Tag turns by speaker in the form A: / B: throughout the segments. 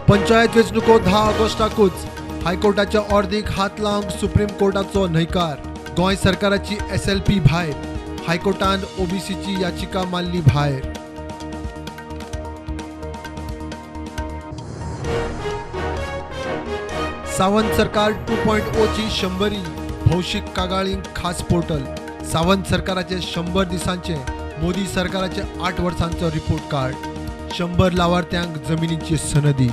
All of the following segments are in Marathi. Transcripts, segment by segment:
A: पंचायत वेंचणुको 10 ऑगस्टाकूच हायकोर्टाच्या ऑर्दीक हात लावंक सुप्रीम कोर्टाचो न्हयकार। गोंय सरकाराची SLP भायर, हायकोर्टान OBCची याचिका मारली भायर। सावंत सरकार 2.0 ची 100री भौशीक कागाळींक खास पोर्टल। सावंत सरकाराचे 100 दिसांचे, मोदी सरकाराचे 8 वर्सांचो रिपोर्ट कार्ड। 100 लावार्थ्यांक जमिनीची सनदी।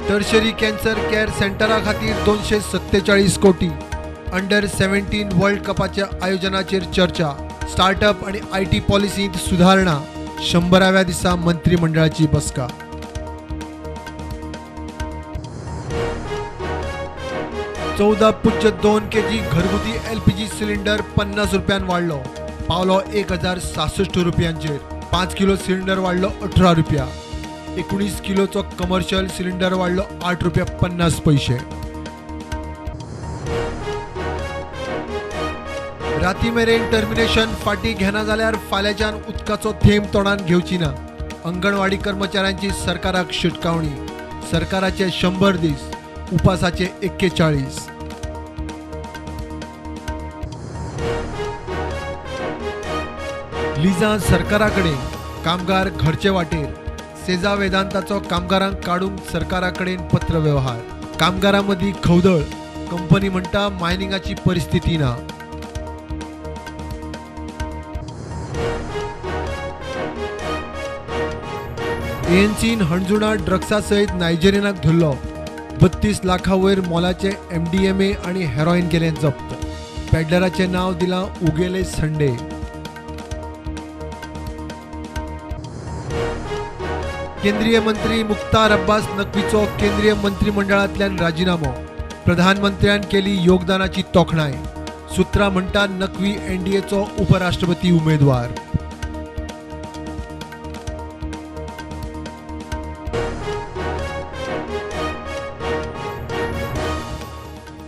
A: टर्शरी कॅन्सर केअर सेंटरा खातीर 247 कोटी। अंडर 17 वर्ल्ड कपाच्या आयोजनाचेर चर्चा। स्टार्टअप आणि IT पॉलिसींत सुधारणा। 100व्या दिसा मंत्रिमंडळाची बसका। $14.2 kg घरगुती LPG सिलिंडर 50 रुपयान वाढलो, पावलो 1066 रुपयांचेर। 5 किलो सिलिंडर वाढलो 18 रुपया। 19 किलोचो कमर्शियल सिलिंडर वाढलो 8 रुपया 50 पैसे। राती मेरेन टर्मिनेशन फाटी घेना जाल्यार फाल्यांच्यान उदकाचो थेंब तोंडान घेवची ना। अंगणवाडी कर्मचाऱ्यांची सरकाराक शिटकावणी। सरकाराचे 100 दीस, उपासाचे 41। लिजा सरकाराकडे, कामगार घरचे वाटेर। सेजा वेदांताचो कामगारांक काढूंक सरकाराकडेन पत्र व्यवहार। कामगारांमदी खवदळ, कंपनी म्हणटा मायनिंगाची परिस्थिती ना। ANCन हणजुणा ड्रग्सा सयत नायजेरियनाक धरलो। 32 लाखां वयर मोलाचे MDMA आणि हेरोईन केले जप्त। पॅडलराचे नाव दिलां उगेले संडे। केंद्रीय मंत्री मुख्तार अब्बास नक्वीचो केंद्रीय मंत्रिमंडळांतल्यान राजीनामो। प्रधानमंत्र्यान केली योगदानाची तोखणाय। सुत्रां म्हणटा नक्वी NDAचो उपराष्ट्रपती उमेदवार।